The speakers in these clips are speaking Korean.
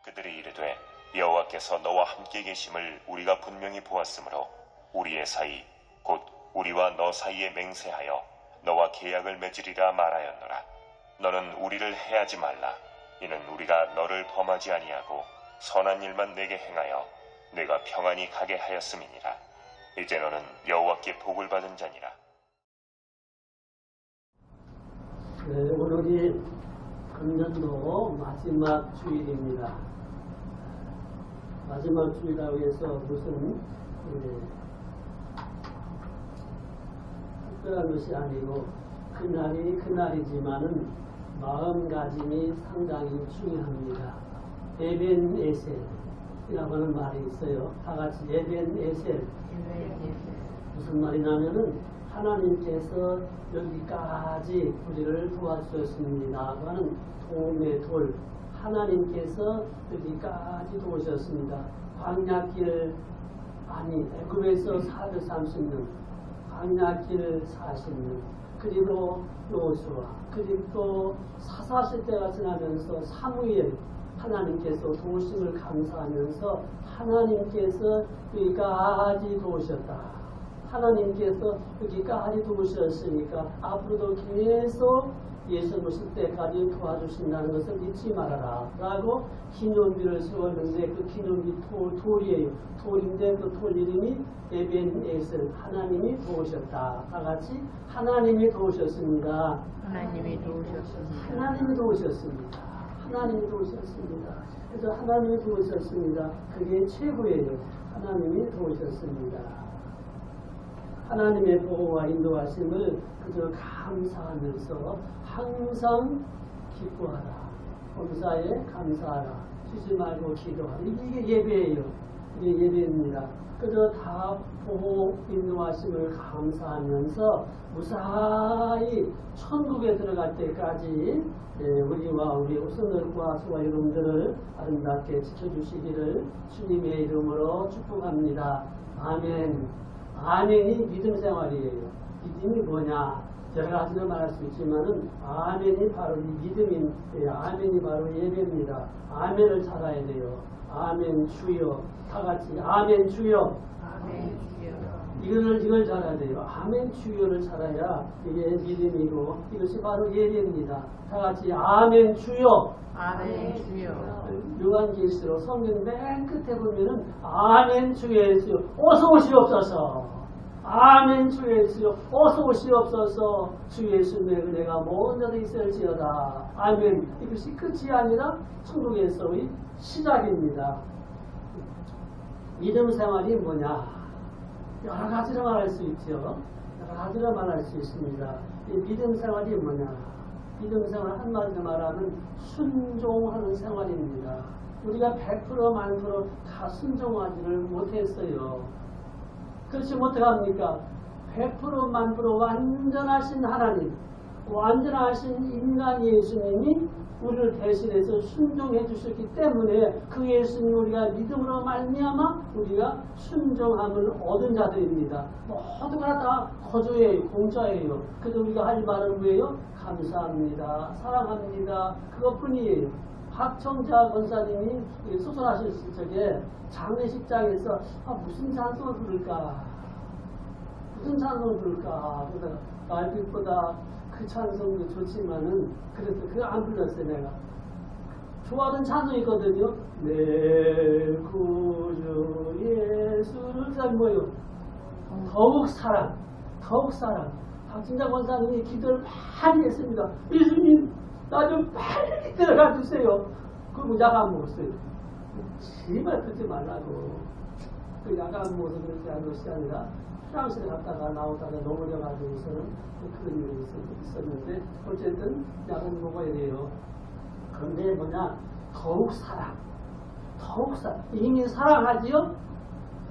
그들이 이르되 여호와께서 너와 함께 계심을 우리가 분명히 보았으므로 우리의 사이 곧 우리와 너 사이에 맹세하여 너와 계약을 맺으리라 말하였노라. 너는 우리를 해하지 말라. 이는 우리가 너를 범하지 아니하고 선한 일만 내게 행하여 내가 평안히 가게 하였음이니라. 이제 너는 여호와께 복을 받은 자니라. 네, 오늘이 금년도 마지막 주일입니다. 마지막 주일이라고 해서 무슨 특별한 것이 아니고 그날이 그날이지만은 마음가짐이 상당히 중요합니다. 에벤에셀이라고 하는 말이 있어요. 다 같이 에벤에셀. 무슨 말이냐면은 하나님께서 여기까지 우리를 도와주셨습니다 하는 도움의 돌. 하나님께서 여기까지 도우셨습니다. 광야길 애굽에서 430년, 광야길 40년, 그리고 요수아, 그리고 또 사사시대가 지나면서 사무엘, 하나님께서 도우심을 감사하면서 하나님께서 여기까지 도우셨다. 하나님께서 여기까지 도우셨으니까 앞으로도 계속 예수 오실 때까지 도와주신다는 것을 잊지 말아라 라고 기념비를 세웠는데 그 기념비 돌이에요. 돌인데 그 돌 이름이 에벤에셀, 하나님이 도우셨다. 다 같이 하나님이 도우셨습니다. 하나님이 도우셨습니다. 하나님이 도우셨습니다. 하나님이 도우셨습니다. 그래서 하나님이 도우셨습니다. 그게 최고예요. 하나님이 도우셨습니다. 하나님의 보호와 인도하심을 그저 감사하면서 항상 기뻐하라. 범사에 감사하라. 쉬지 말고 기도하라. 이게 예배예요. 이게 예배입니다. 그저 다 보호 인도하심을 감사하면서 무사히 천국에 들어갈 때까지 우리와 우리 후손들과 저와 여러분들을 아름답게 지켜주시기를 주님의 이름으로 축복합니다. 아멘. 아멘이 믿음 생활이에요. 믿음이 뭐냐? 여러 가지로 말할 수 있지만은 아멘이 바로 이 믿음인 아멘이 바로 예배입니다. 아멘을 잘해야 돼요. 아멘 주여. 다 같이 아멘 주여. 아멘 주여. 이걸 잘해야 돼요. 아멘 주여를 잘해야 이게 믿음이고 이것이 바로 예배입니다. 다 같이 아멘 주여. 아멘 주여. 요한계시록 성경 맨 끝에 보면은 아멘 주 예수 어서 오시옵소서. 아멘 주 예수 어서 오시옵소서. 주 예수의 은혜가 먼저 있을지어다. 아멘. 이것이 끝이 아니라 천국에서의 시작입니다. 믿음 생활이 뭐냐? 여러 가지로 말할 수 있죠. 여러 가지로 말할 수 있습니다. 이 믿음 생활이 뭐냐? 믿음 생활 한마디로 말하면 순종하는 생활입니다. 우리가 100% 만%다 순종하지를 못했어요. 그렇지 못합니까? 100% 만%% 완전하신 하나님, 완전하신 인간 예수님이 우리를 대신해서 순종해 주셨기 때문에 그 예수님 우리가 믿음으로 말미암아 우리가 순종함을 얻은 자들입니다. 모두가 다 거저예요. 공짜예요. 그래서 우리가 할 말은 뭐예요? 감사합니다. 사랑합니다. 그것뿐이에요. 박청자 권사님이 수술하셨을 적에 장례식장에서 무슨 찬송을 부를까? 무슨 찬송을 부를까? 그러다가 말빛보다 그 찬송도 좋지만은 그래서 그거 안 불렀어요. 내가 좋아하는 찬송이 있거든요. 내 구주 예수를 잘 뭐요? 더욱 사랑. 박진자 권사님이 기도를 많이 했습니다. 예수님 나 좀 빨리 들어가 주세요. 그리고 약 안 먹었어요. 제발 그러지 말라고. 그 약 안 먹어서 그렇지 않은 것이 아니라 프랑스에 갔다가 나오다가 넘어져가지고서는 그런 일이 있었는데 어쨌든 약은 먹어야 돼요. 그런데 뭐냐? 더욱 사랑. 이미 사랑하지요?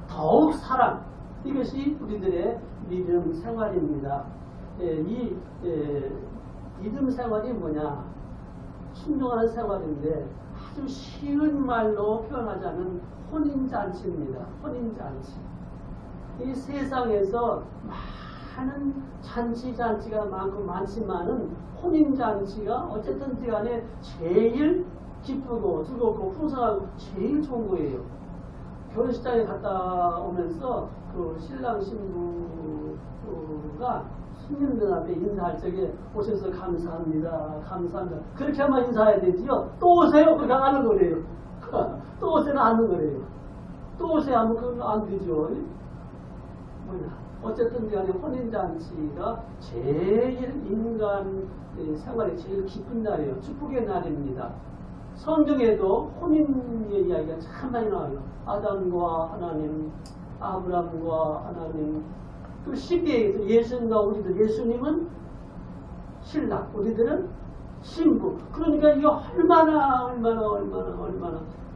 더욱 사랑. 이것이 우리들의 믿음 생활입니다. 믿음 생활이 뭐냐? 순종하는 생활인데 아주 쉬운 말로 표현하자면 혼인잔치입니다. 혼인잔치. 이 세상에서 많은 잔치가 많지만은 혼인잔치가 어쨌든 간에 제일 기쁘고 즐겁고 풍성하고 제일 좋은 거예요. 결혼식장에 갔다 오면서 그 신랑 신부가 손님들 앞에 인사할 적에 오셔서 감사합니다. 감사합니다. 그렇게 하면 인사해야 되지요. 또 오세요. 그렇게 안 하는 거래요. 또 오세요. 안 하는 거래요. 또 오세요 하면 그건 안 되죠. 뭐냐. 어쨌든 간에 혼인잔치가 제일 인간 생활에 제일 기쁜 날이에요. 축복의 날입니다. 성경에도 혼인의 이야기가 참 많이 나와요. 아담과 하나님, 아브람과 하나님, 또 시비에서 예수님과 우리들, 예수님은 신랑, 우리들은 신부. 그러니까 이거 얼마나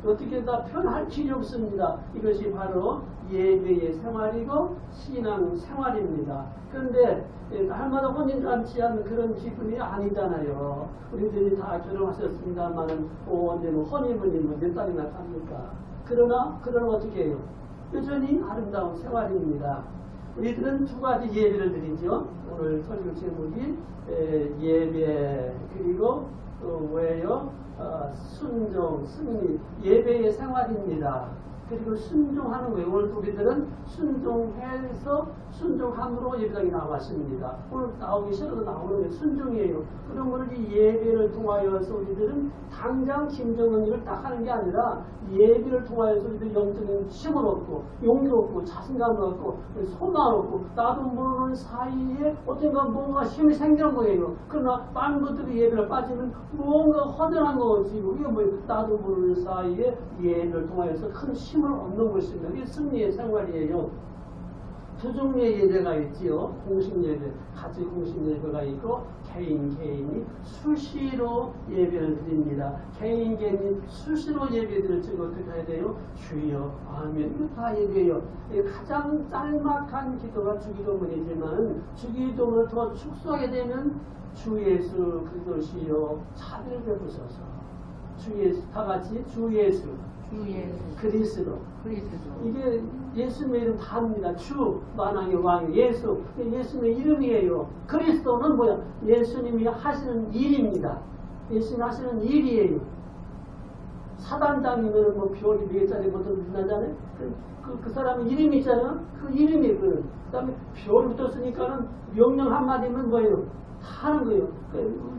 어떻게 다 표현할 필요 없습니다. 이것이 바로 예배의 생활이고 신앙 생활입니다. 그런데 날마다 혼인잔치 하는 그런 기분이 아니잖아요. 우리들이 다 결혼하셨습니다만은 언제 혼인은 몇 달이나 갑니까? 그러나 어떻게 해요? 여전히 아름다운 생활입니다. 우리들은 두 가지 예배를 드리죠. 오늘 설교 제목이 예배 그리고 또 뭐예요? 순종, 승리, 예배의 생활입니다. 그리고 순종하는 거예요. 오늘 우리들은 순종해서 순종함으로 예배당에 나왔습니다. 오늘 나오기 싫어도 나오는 게 순종이에요. 그런 거를 이 예배를 통하여서 우리들은 당장 김정은 일을 딱 하는 게 아니라 예배를 통하여서 우리들 영적인 힘을 얻고 용기 얻고 자신감을 얻고 소망을 얻고 나도 모르는 사이에 어떤가 뭔가 힘이 생기는 거예요. 그러나 많은 것들이 예배를 빠지면 뭔가 허전한 거지. 이게 뭐 나도 모르는 사이에 예배를 통하여서 큰 힘을 얻는 것입니다. 이게 승리의 생활이에요. 두 종류의 예배가 있지요. 공식 예배, 같이 공식 예배가 있고 개인이 수시로 예배를 드립니다. 개인이 수시로 예배 드릴 때 어떻게 해야 돼요? 주여, 아멘. 이거 다 예배예요. 가장 짤막한 기도가 주기도문이지만 주기도문을 더 축소하게 되면 주 예수 그리스도시여 자비를 베푸소서. 주 예수, 다 같이 주 예수 그리스도. 이게 예수님의 이름 다입니다. 주, 만왕의 왕이 예수. 예수님의 이름이에요. 그리스도는 뭐야? 예수님이 하시는 일입니다. 예수님이 하시는 일이에요. 사단장이면 뭐 별이 4개짜리 모두 빛나잖아요. 그 사람의 이름이 있잖아요. 그 이름이 그 다음에 별이 붙었으니까는 명령 한마디면 뭐예요? 하는 거예요.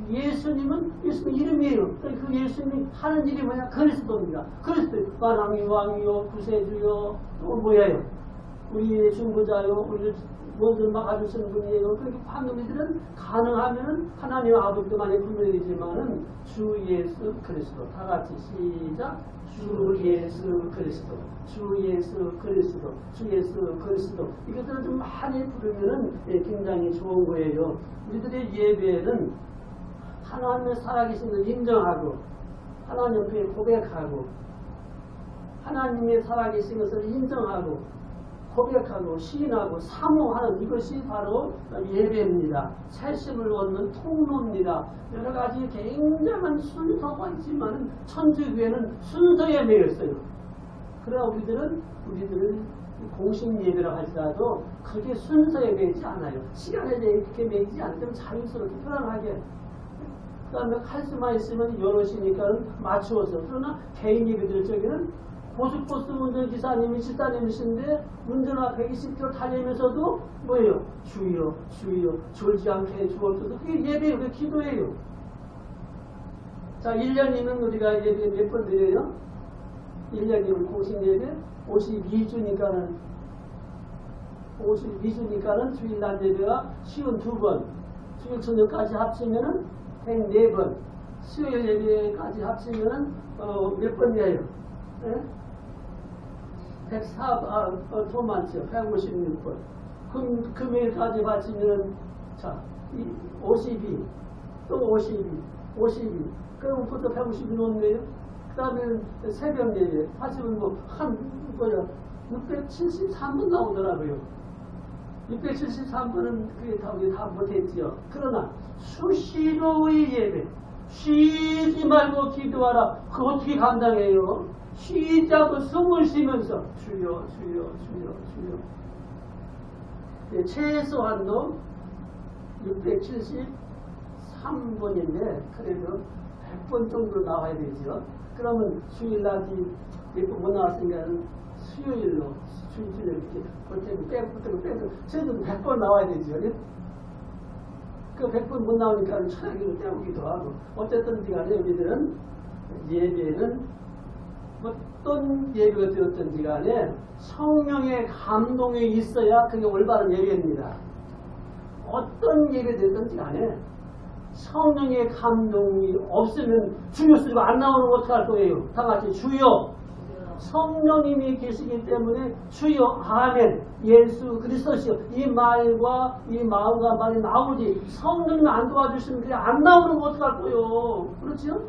예수님은 예수님 이름이에요. 그 예수님이 하는 일이 뭐냐? 그리스도입니다. 그리스도 만왕의 왕이요 구세주요 또 뭐예요? 우리의 중보자요 우리를 먼저 막아주시는 분이에요. 그렇게 판도미들은 가능하면 하나님 아버지도 많이 불러야지만은 주 예수 그리스도 다 같이 시작. 주 예수 그리스도, 주 예수 그리스도, 주 예수 그리스도. 이것들을 좀 많이 부르면은 굉장히 좋은 거예요. 우리들의 예배는 하나님의 살아계신 것을 인정하고 하나님 앞에 고백하고 하나님의 살아계신 것을 인정하고 고백하고 시인하고 사모하는 이것이 바로 예배입니다. 새심을 얻는 통로입니다. 여러 가지 굉장한 순서가 있지만 천주교회는 순서에 매여 있어요. 그러나 우리들은 공식 예배를 할지라도 그게 순서에 매이지 않아요. 시간에 이렇게 매이지 않으면 자유스럽게 편안하게. 그 다음에 할 수만 있으면 여럿이니까 맞추어서. 그러나 개인 예배들 쪽에는 고속버스 운전기사님이 집사님이신데 운전화 120km 달리면서도 뭐예요? 주여 주여 졸지 않게 주옵소서. 그게 예배예요. 그게 기도예요. 자, 1년이면 우리가 예배 몇 번 드려요? 1년이면 공식 예배 52주니까는 주일날 예배가 52번, 주일 저녁까지 합치면은 104번, 수요일 예배까지 합치면은 몇 번이에요? 네? 104, 더 많죠. 156번. 금요일까지 받치면, 자, 52, 또 52. 그럼 부터 150이 넘네요. 그 다음에 새벽 예배, 하시면 뭐, 673번 나오더라고요. 673번은 그게 다 우리 다 못했지요. 그러나, 수시로의 예배, 쉬지 말고 기도하라. 그거 어떻게 감당해요? 쉬지 않고 숨을 쉬면서 주여. 네, 최소한도 673번인데 그래도 100번 정도 나와야 되죠. 그러면 주일날이 못 나왔으니까 수요일로 주일에 이렇게 보태고 빼고 저희도 100번 나와야 되죠. 그 100번 못 나오니까 천하기로 때우기도 하고 어쨌든 간에 여기들은 예배는 어떤 예배가 되었든지 간에 성령의 감동이 있어야 그게 올바른 예배입니다. 어떤 예배 되었든지 간에 성령의 감동이 없으면 주여 소리가 안 나오는 거 어떡할 거예요? 다 같이 주여. 성령님이 계시기 때문에 주여 아멘 예수 그리스도시여 이 말과 이 마음과 말이 나오지 성령님이 안 도와주시면 그게 안 나오는 거 어떡할 거예요? 그렇죠?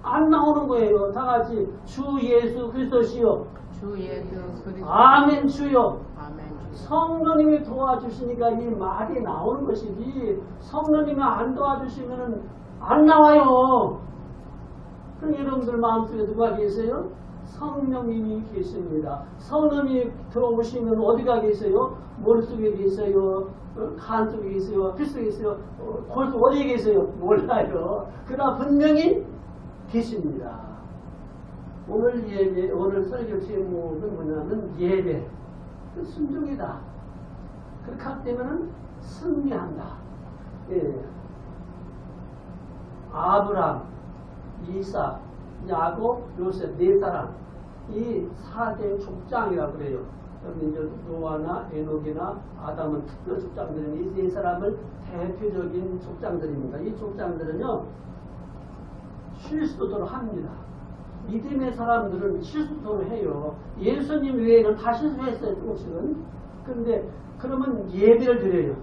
안 나오는 거예요. 다 같이 주 예수 그리스도시여 주 예수 그리스도 아멘 주여. 아멘 주여. 성령님이 도와주시니까 이 말이 나오는 것이지 성령님이 안 도와주시면 안 나와요. 그럼 여러분들 마음속에 누가 계세요? 성령님이 계십니다. 성령님이 들어오시면 어디가 계세요? 머릿속에 계세요? 간 속에 계세요? 피 속에 계세요? 골 속 어디에 계세요? 몰라요. 그러나 분명히 계십니다. 오늘 예배, 오늘 설교 제목은 뭐냐면 예배. 그 순종이다. 그렇게 하기 때문에 승리한다. 예. 아브람, 이삭, 야곱, 요셉 네 사람 이 4대 족장이라고 그래요. 여기 이제 노아나 에녹이나 아담은 특별 족장들은 이 네 사람을 대표적인 족장들입니다. 이 족장들은요 실수도 합니다. 믿음의 사람들은 실수도 해요. 예수님 외에는 다 실수했어요. 조금씩은. 그런데 그러면 예배를 드려요.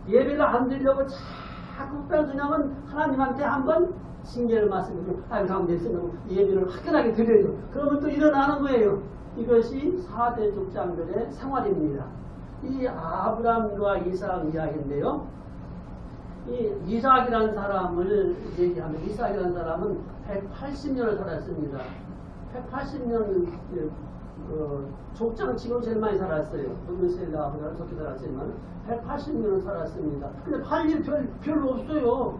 예배를 안 드리려고 자꾸 빼주냐면 하나님한테 한번 징계를 말씀드리고 가운데 있으면 예배를 화끈하게 드려요. 그러면 또 일어나는 거예요. 이것이 4대 족장들의 생활입니다. 이 아브람과 이삭 이야기인데요. 이 이삭이라는 사람을 얘기하면 이삭이라는 사람은 180년을 살았습니다. 180년 족장 지금 제일 많이 살았어요. 무드셀라보다 적게 살았지만 180년을 살았습니다. 근데 할 일 별로 없어요.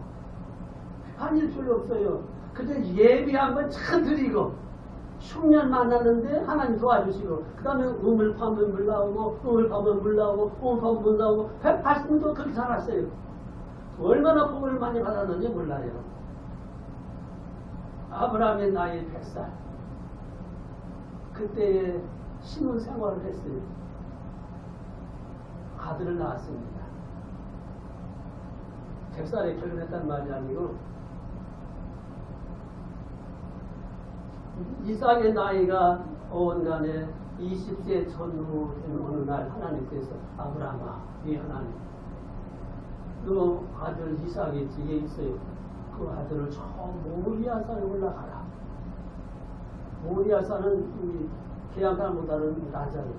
할 일 별로 없어요. 근데 예배 한번 참 드리고 흉년 만났는데 하나님 도와주시고 그 다음에 우물 파면 물 나오고 우물 파면 물 나오고 우물 파면 물 나오고 180년도 그렇게 살았어요. 얼마나 복을 많이 받았는지 몰라요. 아브라함의 나이 100살 그때 신혼 생활을 했어요. 아들을 낳았습니다. 100살에 결혼했단 말이 아니고 이삭의 나이가 어언간에 20세 전후 된 어느 날 하나님께서 아브라함아 이 하나님 너 아들 이삭이 뒤에 있어요. 그 아들을 저 모리아산에 올라가라. 모리아산은 이 계약산보다는 낮아요.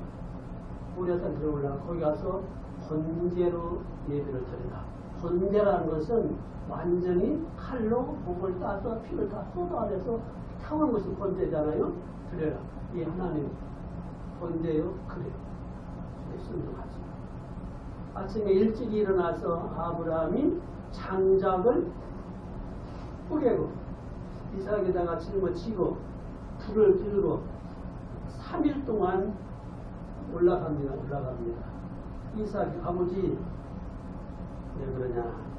모리아산 들어올라 거기 가서 번제로 예배를 드리라. 번제라는 것은 완전히 칼로 목을 따서 피를 다 쏟아내서 태우는 것이 번제잖아요. 드려라. 이 하나님 번제요? 그래요. 순종하지. 아침에 일찍 일어나서 아브라함이 장작을 뿌개고 이삭에다가 짊어지고 불을 들고 3일 동안 올라갑니다. 이삭이 아버지 왜 그러냐.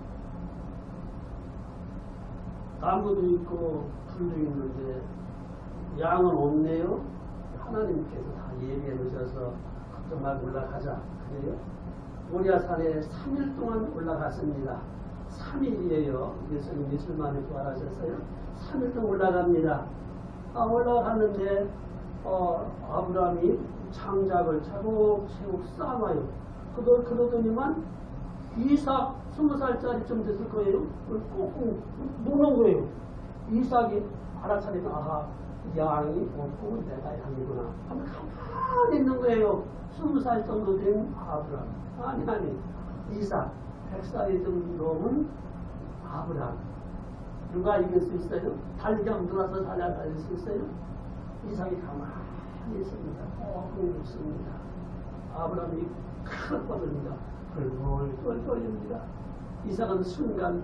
나무도 있고 불도 있는데 양은 없네요. 하나님께서 다 예비해 놓으셔서 걱정 말고 올라가자. 그래요. 모리아산에 3일 동안 올라갔습니다. 3일이에요. 예수님 며칠 만에 부활하셨어요. 3일 동안 올라갑니다. 올라갔는데 아브라함이 장작을 차곡차곡 쌓아요. 그러더니만 이삭 20살짜리 좀 됐을 거예요. 꼭 노는 거예요. 이삭이 알아차리면 아하 양이 없고 내가 양이구나 하면 가만히 있는 거예요. 20살 정도 된 아브라함. 아니 이삭 100살이 좀 넘은 아브라함. 누가 이길 수 있어요? 달리기 하면 돌아서 달릴 수 있어요? 이삭이 가만히 있습니다. 꼭 있습니다. 아브라함이 크게 뻗습니다. 헐헐 떨립니다. 이삭은 순간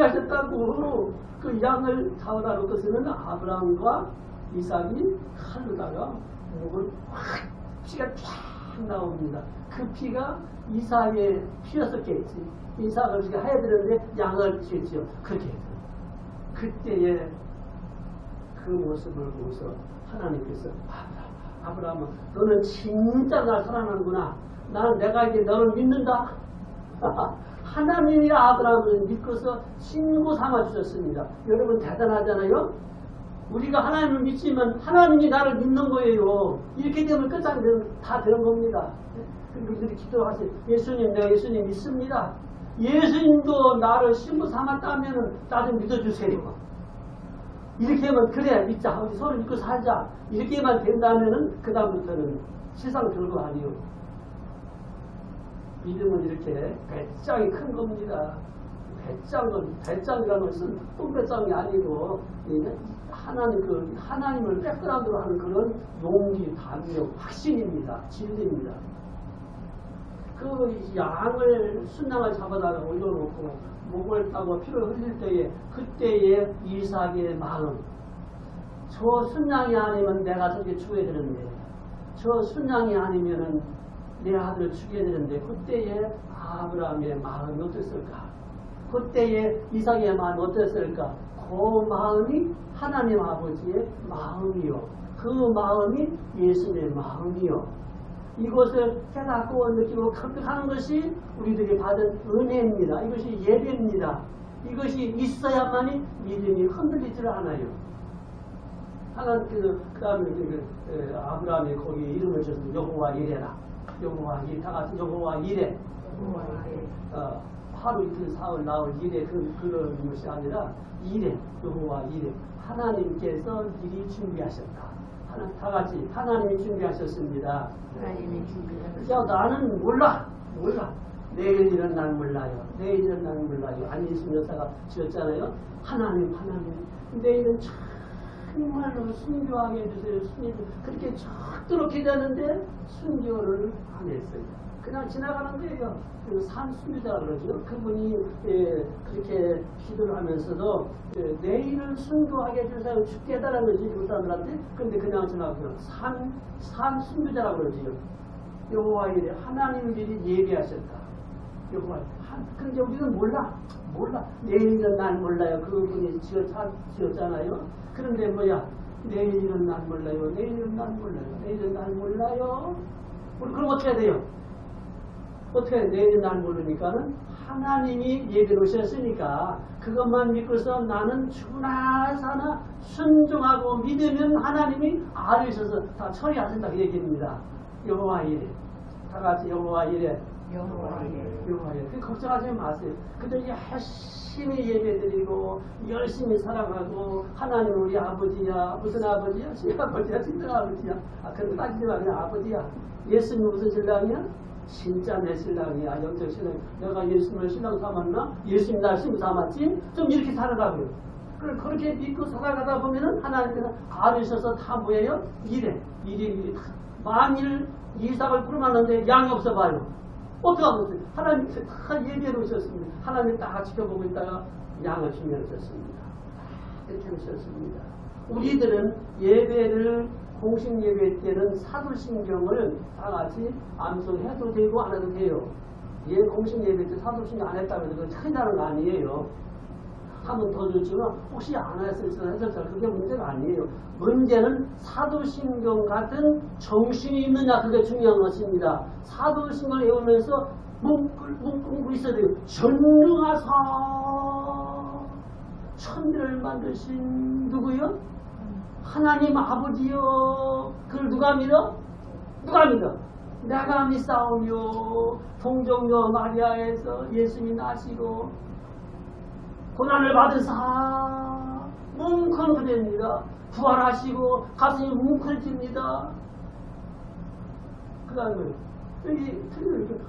준비하셨다고. 그 양을 잡아다 놓고서는 아브라함과 이삭이 칼로다가 목을 확 피가 쫙 나옵니다. 그 피가 이삭의 피였었겠지. 이삭을 지금 해야 되는데 양을 지었지요. 그렇게 했어요. 그때에 그 모습을 보고서 하나님께서 아브라함아, 너는 진짜 날 사랑하는구나. 나는 내가 이제 너를 믿는다. 하나님이 아브라함을 믿고서 친구 삼아 주셨습니다. 여러분 대단하잖아요. 우리가 하나님을 믿지만 하나님이 나를 믿는 거예요. 이렇게 되면 끝장이 다 되는 겁니다. 우리들이 기도하세요. 예수님, 내가 예수님 믿습니다. 예수님도 나를 신부 삼았다면 나 좀 믿어주세요. 이렇게 하면 그래 믿자. 우리 서로 믿고 살자. 이렇게만 된다면은 그 다음부터는 세상 별거 아니요. 믿음은 이렇게 배짱이 큰 겁니다. 배짱이라는 것은 똥배짱이 아니고 하나님을 백그라운드로 하는 그런 용기, 담력, 확신입니다. 진리입니다. 그 양을 순양을 잡아다가 올려놓고 목을 따고 피를 흘릴 때에 그때의 이삭의 마음, 저 순양이 아니면 내가 저기 죽여야 되는데, 저 순양이 아니면은 내 아들을 죽여야 되는데, 그때의 아브라함의 마음이 어땠을까? 그때의 이삭의 마음이 어땠을까? 그 마음이 하나님 아버지의 마음이요. 그 마음이 예수님의 마음이요. 이것을 깨닫고 느끼고 컴백하는 것이 우리들이 받은 은혜입니다. 이것이 예배입니다. 이것이 있어야만이 믿음이 흔들리질 않아요. 하나님 그 다음에 아브라함이 거기 이름을 지었습니다. 여호와 이레라. 여호와 이레. 다 같이 여호와 이레. 하루 이틀 사흘 나흘 이레 그런 것이 아니라 이레. 여호와 이레. 하나님께서 미리 준비하셨다. 다 같이 하나님이 준비하셨습니다. 하나님이 준비하셨습니다. 야, 나는 몰라. 내일 일은 난 몰라요. 내일 일은 난 몰라요. 안예순 여사가 지었잖아요. 하나님. 내일은 정말로 순교하게 해주세요. 그렇게 적도록 기도하는데 순교를 안 했어요. 그냥 지나가는 거예요. 산순교자라고 그러죠. 그분이 그렇게 기도를 하면서도 내일을 순교하게 해주세요. 죽게 해달라는 거지, 그 사람들한테. 근데 그냥 지나가고요. 산순교자라고 그러죠. 여호와 이래 하나님 일이 예비하셨다. 여호와 그런데 우리는 몰라. 내일은 난 몰라요. 그분이 지었잖아요. 그런데 뭐야? 내일은 난 몰라요. 내일은 난 몰라요. 우리 그럼 어떻게 해야 돼요? 어떻게 내일은 난 모르니까는 하나님이 예배 놓으셨으니까 그것만 믿고서 나는 죽으나 사나 순종하고 믿으면 하나님이 알으셔서 다 처리하신다 그 얘기입니다. 여호와 이래. 다 같이 여호와 이래. 여호와 이래. 그 걱정하지 마세요. 그들이 열심히 예배드리고 열심히 사랑하고 하나님 우리 아버지야. 무슨 아버지야? 신아버지야? 진짜 아버지야? 그런 거 따지지 마. 그냥 아버지야. 예수님 무슨 신랑이야? 진짜 내 신랑이야. 영적 신랑. 내가 예수님을 신랑 삼았나? 예수님 날 신부 삼았지? 좀 이렇게 살아가고요. 그렇게 믿고 살아가다 보면은 하나님께서 가르셔서 다 뭐예요? 미래. 만일 이삭을 부름하는데 양이 없어 봐요. 어떻게 하겠어요? 하나님께서 다 예비해 놓으셨습니다. 하나님 다 지켜보고 있다가 양을 준비하셨습니다. 이렇게 하셨습니다. 우리들은 예배를 공식 예배 때는 사도신경을 다 같이 암송해도 되고 안 해도 돼요. 공식 예배 때 사도신경 안 했다고 해서 차이나는 거 아니에요. 하면 더 좋지만 혹시 안 했을지는 했었죠. 그게 문제가 아니에요. 문제는 사도신경 같은 정신이 있느냐, 그게 중요한 것입니다. 사도신경을 외우면서 뭉클뭉클 있어야 돼요. 전능하사 천지를 만드신 누구요? 하나님 아버지요. 그걸 누가 믿어? 누가 믿어? 내가 믿사오며 동정녀 마리아에서 예수님이 나시고 고난을 받으사 뭉클해집니다. 부활하시고 가슴이 뭉클해집니다. 그 다음에 여기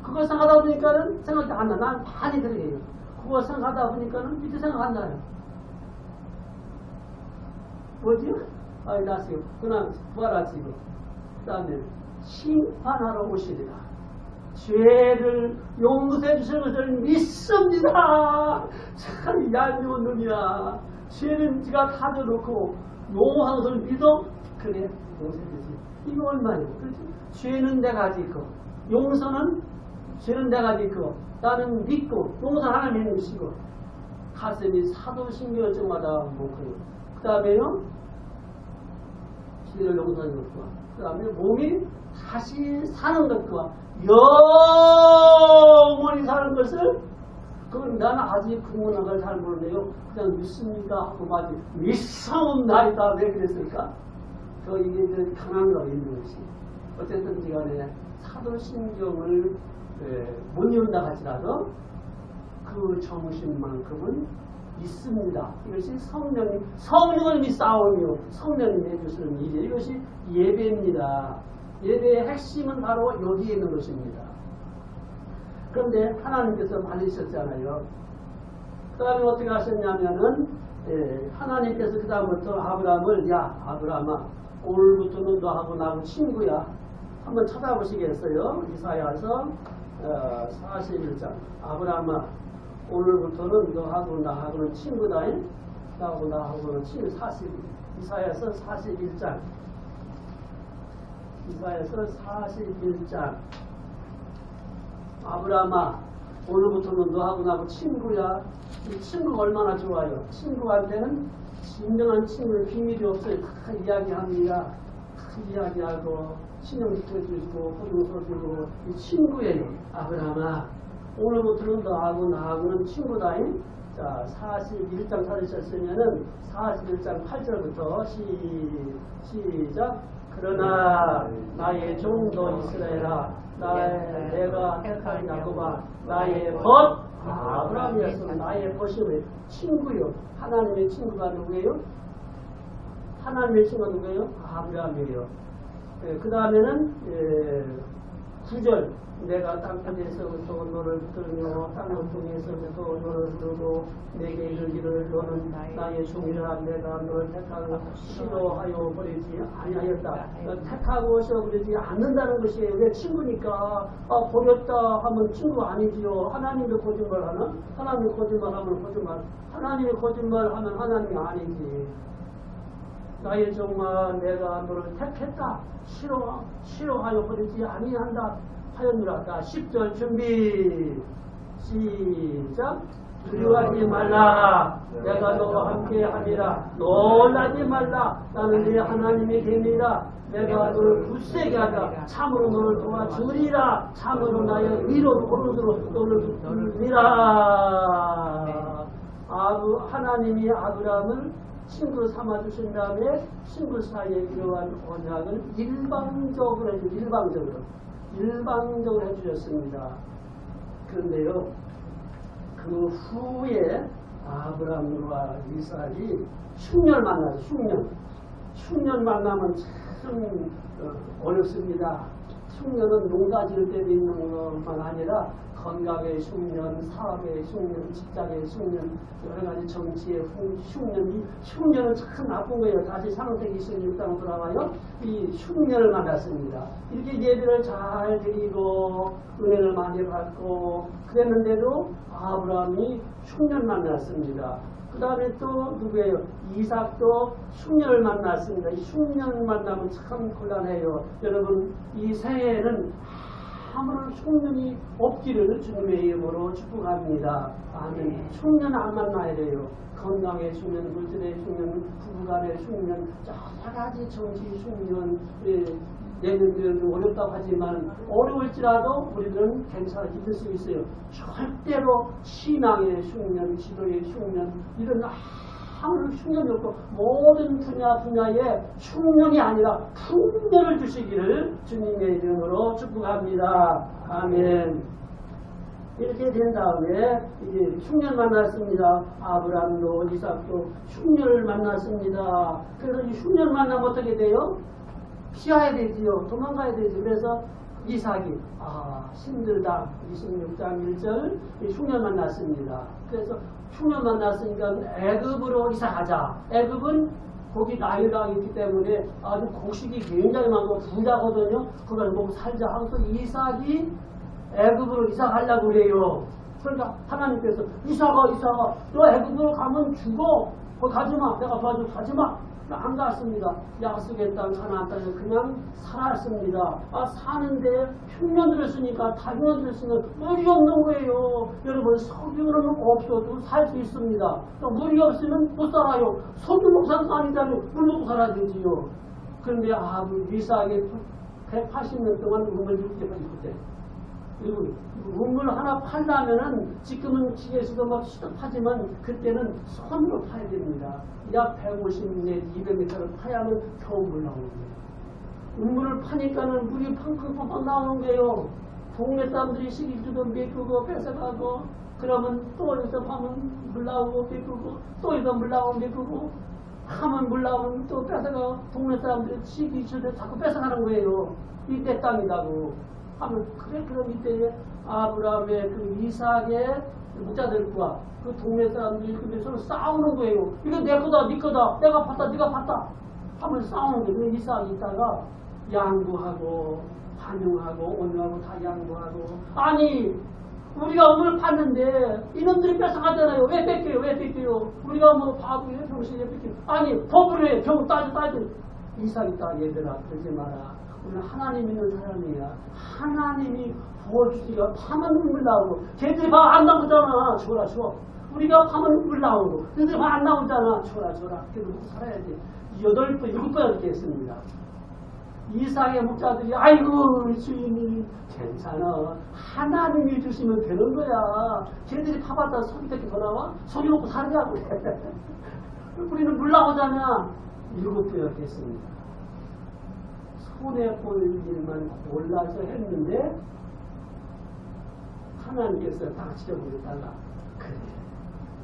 그거 생각하다 보니까는 생각이 안 나. 난 많이 들어요. 그거 생각하다 보니까는 밑에 생각 안 나요. 뭐지요? 나시고 고난 부활하시고 그 다음에 심판하러 오시리라. 죄를 용서해 주시는 것을 믿습니다. 참 얄미운 놈이야. 죄는 지가 다 져놓고 용서하는 것을 믿어? 그래, 용서해 주지. 이거 얼마예요? 그렇지? 죄는 내가 짓고 죄는 내가 짓고 나는 믿고 용서는 하나님 믿으시고 가슴이 사도신경증마다 뭉클해요. 그 다음에요 죄를 용서하는 것과 그 다음에 몸이 다시 사는 것과 영원히 사는 것을 그건 나는 아직 그 문학을 잘 모르네요. 그냥 믿습니다 하고 맞지 믿사옵나이다. 왜 그랬을까? 이게 강함으로 있는 것이 어쨌든지 간에 사도신경을 못 외운다 할지라도 그 정신만큼은 있습니다. 이것이 성령을 믿사오며 성령님이 해주시는 일이에요. 이것이 예배입니다. 예배의 핵심은 바로 여기에 있는 것입니다. 그런데 하나님께서 말리셨잖아요. 그 다음에 어떻게 하셨냐면은 하나님께서 그 다음부터 아브라함을 야 아브라함아 오늘부터는 너하고 나하고 친구야. 한번 찾아보시겠어요? 이사야서 41장 아브라함아 오늘부터는 너하고 나하고는 친구다. 나하고 나하고는 친구. 이사야서 41장 아브라함아 오늘부터는 너하고 나하고 친구야. 이 친구가 얼마나 좋아요. 친구한테는 진정한 친구는 비밀이 없어요. 다 이야기합니다. 다 이야기하고 신경 지켜주시고 호중 써주고 이 친구예요. 아브라함아 오늘부터는 너하고 나하고는 친구다. 자 41장 찾으셨으면은 41장 8절부터 시작. 그러나 나의 종도 이스라엘아 내가 택한 야곱아 나의 벗 아브라함이었어. 나의 벗임을 친구요. 하나님의 친구가 누구예요? 하나님의 친구가 누구예요? 아브라함이에요. 그 다음에는 9절 내가 땅끝에서부터 너를 들으며 땅끝에서부터 너를 부르고 내게 이르기를 너는 나의 종이라 내가 너를 택하고 싫어하여 버리지 아니하였다. 택하고 싫어버리지 않는다는 것이에요. 왜 친구니까 버렸다 하면 친구 아니지요. 하나님도 거짓말하나? 하나님이 거짓말하면 거짓말. 하나님이 거짓말하면 하나님이 아니지. 나의 종아 내가 너를 택했다. 싫어하여 버리지 아니한다. 하였노라. 10절 준비 시작. 두려워하지 말라. 내가 너와 함께 하리라. 놀라지 말라. 나는 네 하나님이 됩니다. 내가 너를 굳세게 하다. 참으로 너를 도와주리라. 참으로 나의 위로 오른으로 너를 돌리라. 하나님이 아브라함을 친구로 삼아주신 다음에 친구 사이에 이러한 언약을 일방적으로 해주셨습니다. 그런데요, 그 후에 아브라함과 이삭이 흉년 만나죠. 흉년 만나면 참 어렵습니다. 흉년은 농가 지을 때도 있는 것만 아니라 건강의 흉년, 사업의 흉년, 직장의 흉년, 여러 가지 정치의 흉년. 이 흉년은 참 나쁜 거예요. 다시 창세기 26장으로 돌아와요. 이 흉년을 만났습니다. 이렇게 예배를 잘 드리고 은혜를 많이 받고 그랬는데도 아브라함이 흉년 만났습니다. 그 다음에 또 누구예요? 이삭도 흉년을 만났습니다. 이 흉년 만나면 참 곤란해요. 여러분 이 새해에는 아무런 흉년이 없기를 주님의 이름으로 축복합니다. 아멘. 흉년 안 만나야 돼요. 건강의 흉년, 물질의 흉년, 부부간의 흉년, 여러 가지 정치 흉년, 내년들은 좀 어렵다고 하지만 어려울지라도 우리는 괜찮아 있을 수 있어요. 절대로 신앙의 흉년, 지도의 흉년 이런 아무런 흉년이 없고 모든 분야에 흉년이 아니라 풍년을 주시기를 주님의 이름으로 축복합니다. 아멘. 이렇게 된 다음에 이제 흉년 만났습니다. 아브라함도 이삭도 흉년을 만났습니다. 그래서 이 흉년 만나면 어떻게 돼요? 피해야 되지요. 도망가야 되죠. 그래서 이삭이 힘들다. 26장 1절 흉년 만났습니다. 그래서 흉년 만났으니까 애굽으로 이사가자. 애굽은 거기 나일강이 있기 때문에 아주 곡식이 굉장히 많고 부자거든요. 그걸 먹고 살자 하고서 이삭이 애굽으로 이사가려고 그래요. 그러니까 하나님께서 이삭아 너 애굽으로 가면 죽어. 거기 가지마. 내가 도와줘. 가지마. 안 갔습니다. 약속의 땅 가나안 땅에 그냥 살았습니다. 사는데 흉년 들었으니까 다흉년 들었으니까 물이 없는 거예요. 여러분 석유는 없어도 살 수 있습니다. 물이 없으면 못 살아요. 석유 목사도 아니다니 물 먹고 살아야 되지요. 그런데 이삭이 180년 동안 우물 줄때가 있을 때 그리고 우물 하나 팔려면은 지금은 기계에서도 막 시급하지만 그때는 손으로 파야 됩니다. 약 150m, 200m를 파야만 겨우 물 나오는 거예요. 우물을 파니까는 물이 팡팡팡팡 나오는 거예요. 동네 사람들이 시기주도 메꾸고 뺏어가고 그러면 또 어디서 파면 물 나오고 메꾸고 또 어디서 물 나오고 메꾸고 하면 물 나오면 또 뺏어가고 동네 사람들이 시기주도 자꾸 뺏어가는 거예요. 이때 땅이라고 하면 그래 그럼 이때 아브라함의 그 이삭의 목자들과 그 동네 사람들이 근데 서로 싸우는 거예요. 이거 내 거다, 네 거다, 내가 봤다, 네가 봤다 하면 싸우는 거예요. 이삭이 있다가 양보하고 반응하고 온유하고 다 양보하고 아니 우리가 오늘 봤는데 이놈들이 뺏어가잖아요. 왜 뺏겨요? 우리가 뭐 바보예요? 병신이 뺏겨요? 아니 법을 해. 병 따져 이삭이 있다. 얘들아 그러지 마라. 우리는 하나님 있는 사람이야. 하나님이 도와주시기가 파면 물 나오고 걔들이 봐 안 나오잖아. 줘라. 우리가 파면 물 나오고 걔들이 봐 안 나오잖아. 줘라. 그래도 먹고 살아야지. 8번 7번 이렇게 했습니다. 이삭의 목자들이 아이고 주인님 괜찮아. 하나님이 주시면 되는 거야. 걔들이 파봤다 속이 이렇게 더 나와? 속이 먹고 살으냐고. 우리는 물 나오잖아. 7번 이렇게 했습니다. 손해볼 일만 골라서 했는데 하나님께서 닥쳐버렸다가 그래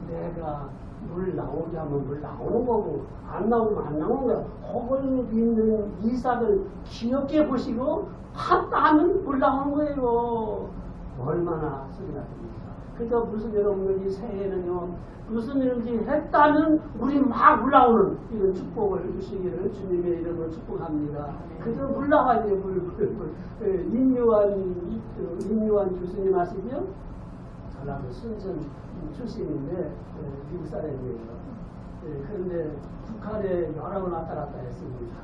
내가 물 나오게 하면 물 나오는 거고 안 나오면 안 나오는 거야. 그걸 믿는 이삭을 귀엽게 보시고 팠다 하면 물 나오는 거예요. 얼마나 소리가 듭니까. 그래서 무슨 여러분들이 새해는요 무슨 일인지 했다면 물이 막 올라오는 이런 축복을 주시기를 주님의 이름으로 축복합니다. 그저 물 나와야 돼요. 물. 임요한 교수님 아시죠? 전라도 순천 출신인데 미국 사람이에요. 그런데 북한에 여러 번 왔다 갔다 했습니다.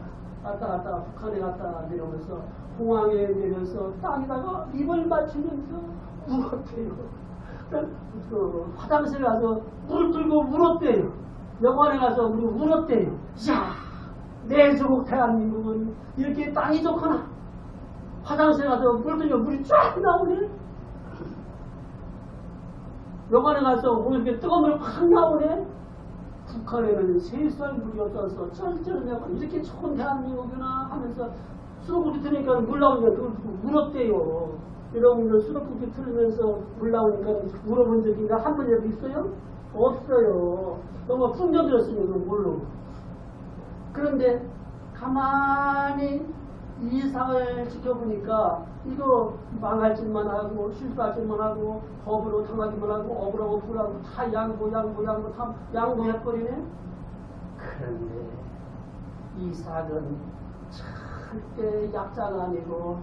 왔다 갔다 북한에 갔다 내려오면서 공항에 내려서 땅에다가 입을 맞추면서 울었대요. 그 화장실에 가서 물 들고 울었대요. 병원에 가서 울었대요. 야, 내 조국 대한민국은 이렇게 땅이 좋구나. 화장실에 가서 물 들고 물이 쫙 나오네. 병원에 가서 뭐 이렇게 뜨거운 물 확 나오네. 북한에는 세수할 물이 없어서 쩔쩔하고 이렇게 좋은 대한민국이나 하면서 수도꼭지 트니까 물 나오니까 그걸 울었대요. 여러분들 수도꼭지 틀면서 물 나오니까 물어본 적이 한 번이라도 있어요? 없어요. 너무 풍전 들었으니까 모르고. 그런데 가만히 이 상을 지켜보니까 이거 망할 짓만 하고 실수할 짓만 하고 법으로 당하기만 하고 억울하고 불하고 다 양보 다 양보해버리네. 그런데 이삭은 절대 약자가 아니고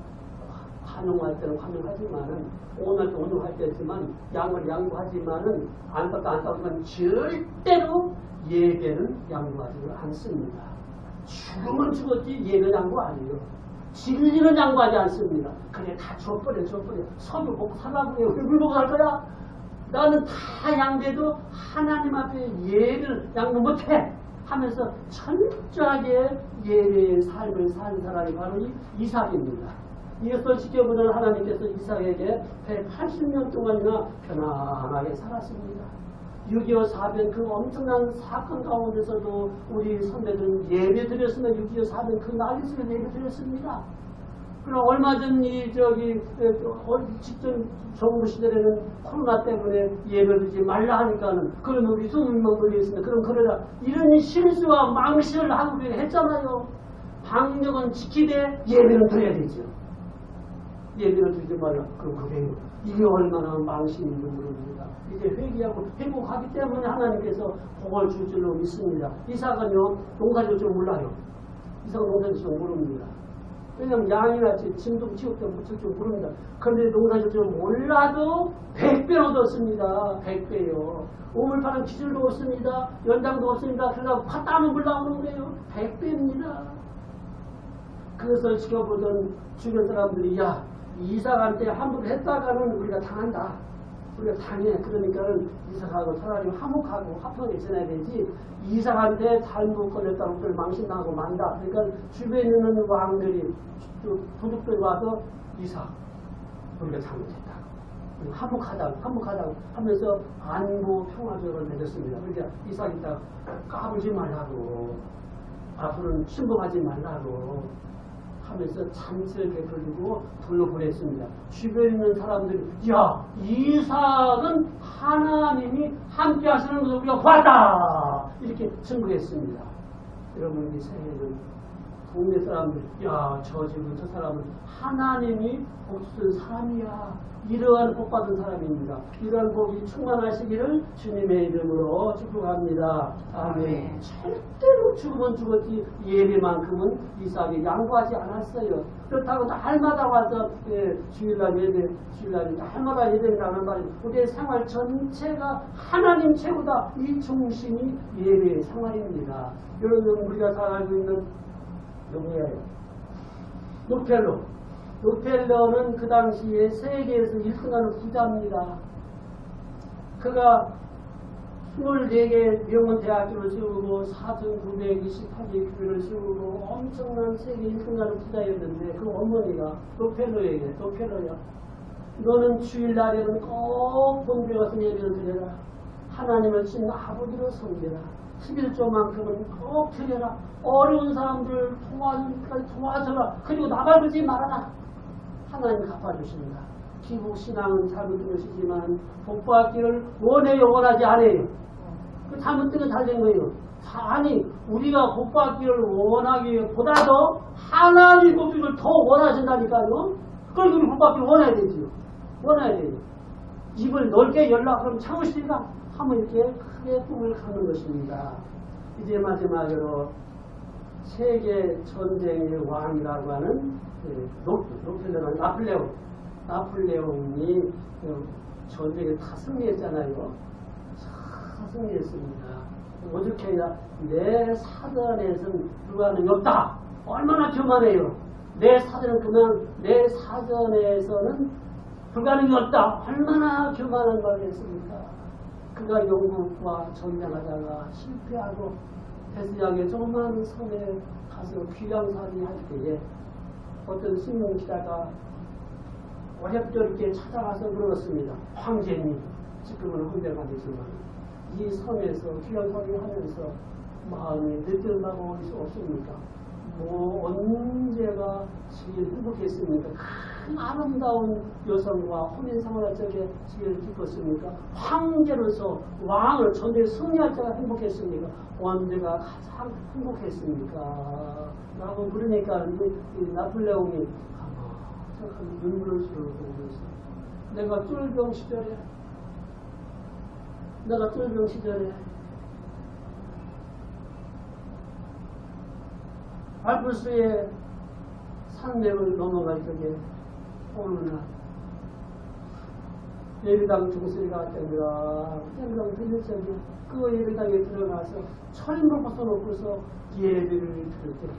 환용할 때는 환용하지만은 오늘도 온용할 때지만 양을 양보하지만은 안타깝지만 절대로 예배는 양보하지 않습니다. 죽으면 죽었지 예배는 양보 아니에요. 진리는 양보하지 않습니다. 그래 다 줘버려. 서로 먹고 살라고 해요. 왜 먹고 살 거야? 나는 다 양배도 하나님 앞에 예배를 양보 못해 하면서 철저하게 예배의 삶을 산 사람이 바로 이 이삭입니다. 이것을 지켜보는 하나님께서 이삭에게 180년 동안이나 편안하게 살았습니다. 6.25 사변 그 엄청난 사건 가운데서도 우리 선배들은 예배 드렸으면 6.25 사변 그 난리 속에서 예배 드렸습니다. 그럼 얼마 전 직전 정부 시절에는 코로나 때문에 예배드리지 말라 하니까는 그러면 우리 20명 걸려있습니다. 그럼 그러다 이런 실수와 망신을 하고 했잖아요. 방역은 지키되 예배는 드려야 되죠. 예배를 드리지 말라. 그럼 그래요. 이게 얼마나 망신인지 모릅니다. 이제 회개하고 회복하기 때문에 하나님께서 복을 줄 줄로 믿습니다. 이삭은요 농사질 줄 몰라요. 이삭은 농사질 줄 모릅니다. 왜냐면 양이나 진동 치울 때 묻힐 줄 모릅니다. 그런데 농사질 줄 몰라도 100배 얻었습니다. 100배요. 우물파는 기술도 없습니다. 연장도 없습니다. 그러다 파 따면 물 나오는 거예요. 100배입니다. 그것을 지켜보던 주변 사람들이 야 이삭한테 함부로 했다가는 우리가 당한다. 우리가 당해. 그러니까는 이삭하고 차라리 화목하고 화평하게 지내야 되지 이삭한테 잘못 걸렸다고 그걸 망신당하고 만다. 그러니까 주변에 있는 왕들이 도둑들이 와서 이삭 우리가 잘못했다. 화목하다고 하면서 안보 평화적으로 맺었습니다. 그러니까 이삭이 딱 까불지 말라고 앞으로는 침범하지 말라고 하면서 잔치를 베풀고 돌려보냈습니다. 주변에 있는 사람들이 야 이삭은 하나님이 함께 하시는 것을 우리가 봤다 이렇게 증거했습니다. 여러분 이 세계는 동네 사람들 야 저 집은 저 사람은 하나님이 복 주신 사람이야. 이러한 복 받은 사람입니다. 이러한 복이 충만하시기를 주님의 이름으로 축복합니다. 아멘. 절대로 죽으면 죽었지 예배만큼은 이삭이 양보하지 않았어요. 그렇다고 날마다 와서 주일날 예배, 주일날 날마다 예배라는 말이 우리의 생활 전체가 하나님 최고다. 이 중심이 예배의 생활입니다. 여러분 우리가 잘 알고 있는 누구예요? 노텔러는 그 당시에 세계에서 1등하는 부자입니다. 그가 24개 명문 대학교를 세우고 4,928개 교회를 세우고 엄청난 세계 1등하는 부자였는데 그 어머니가 노텔러야. 너는 주일날에는 꼭 본교에 가서 예배를 드려라. 하나님을 친 아버지로 섬겨라. 11조만큼은 꼭 드려라. 어려운 사람들 도와줘라. 그리고 나발그지 말아라. 하나님 갚아주십니다. 기복신앙은 잘못된 것이지만 복받기를 원해요 원하지 않아요. 그 잘못된 건 잘 된 거예요. 아니 우리가 복받기를 원하기보다도 하나님 복받기를 더 원하신다니까요. 그러니까 우리 복받기를 원해야 되지요. 원해야 돼요. 입을 넓게 열라 그럼 참으시리라 하면 이렇게 크게 꿈을 갖는 것입니다. 이제 마지막으로 세계 전쟁의 왕이라고 하는 노텔러는 나폴레옹이 전쟁에 다 승리했잖아요. 다 승리했습니다. 어떻게 해야 내 사전에서는 불가능이 없다. 얼마나 교만해요. 내 사전에서는 불가능이 없다. 얼마나 교만한 말을 했습니까? 그가 영국과 전쟁하다가 실패하고 베스양의 조그마한 섬에 가서 귀양살이 할 때에 어떤 신문 기자가 어렵게 찾아가서 물었습니다. 황제님, 지금은 황제가 되지만 이 섬에서 귀양살이를 하면서 마음이 느껴나고 어디 수 없습니까? 뭐 언제가 제일 행복했습니까? 그 아름다운 여성과 혼인 생활할 적에 제일 기뻤습니까? 황제로서 왕을 전대 승리할 때가 행복했습니까? 언제가 가장 행복했습니까? 라고 그러니까 이 나폴레옹이 가만히 눈물을 보고 있어. 내가 쫄병 시절에 알프스의 산맥을 넘어갈 적에 어느 날 예배당 종소리가 땡그랑 들릴 적에 그 예배당에 들어가서 철임을 벗어놓고서 예배를 들을 때가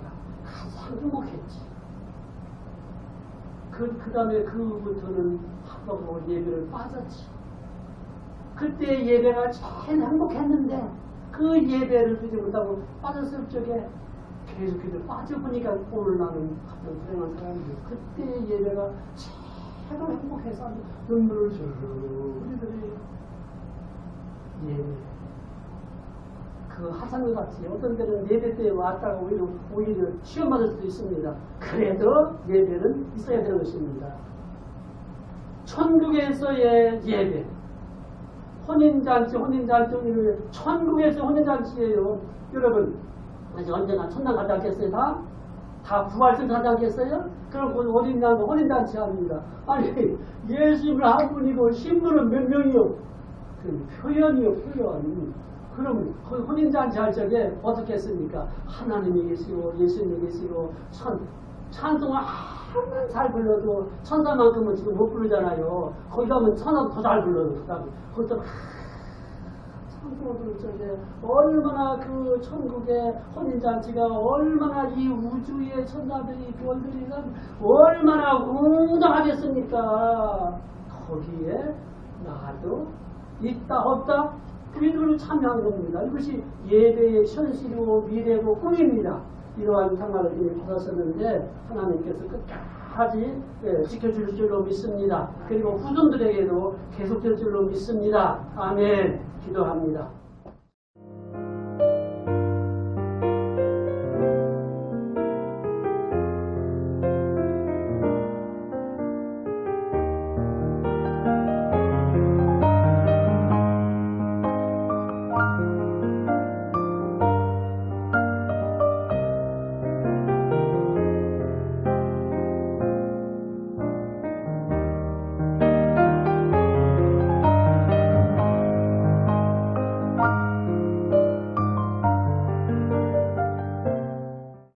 가장 행복했지. 그 다음에 그부터는 합법으로 예배를 빠졌지. 그때 예배가 제일 행복했는데 그 예배를 드지 못하고 빠졌을 적에 계속해서 빠져보니까 오늘 나는 가장 불행한 사람이지. 그때 예배가 제일 행복해서 눈물을 흘리더니 예배. 그 하산과 같이 어떤 때는 예배 때에 왔다가 오히려 시험받을 수도 있습니다. 그래도 예배는 있어야 되는 것입니다. 천국에서의 예배. 혼인잔치, 천국에서 혼인잔치예요. 여러분, 아직 언제나 천당 가지 않겠어요? 다 부활절 가지 않겠어요? 그럼 어린 양 혼인잔치 합니다. 아니, 예수님은 한 분이고 신부는 몇 명이요? 그 표현이요, 표현. 그럼 그 혼인잔치 할 적에 어떻게 했습니까? 하나님이 계시고 예수님이 계시고 찬송을 한번 잘 불러도 천사만큼은 지금 못 부르잖아요. 거기 가면 천사 더 잘 불러요. 거기서 찬송을 부를 적에 얼마나 그 천국의 혼인잔치가 얼마나 이 우주의 천사들이 별들이 얼마나 웅장하겠습니까? 거기에 나도 있다 없다 그들을 참여한 겁니다. 이것이 예배의 현실이고 미래고 꿈입니다. 이러한 생활을 이미 받았었는데 하나님께서 끝까지 지켜줄 줄로 믿습니다. 그리고 후손들에게도 계속될 줄로 믿습니다. 아멘. 기도합니다.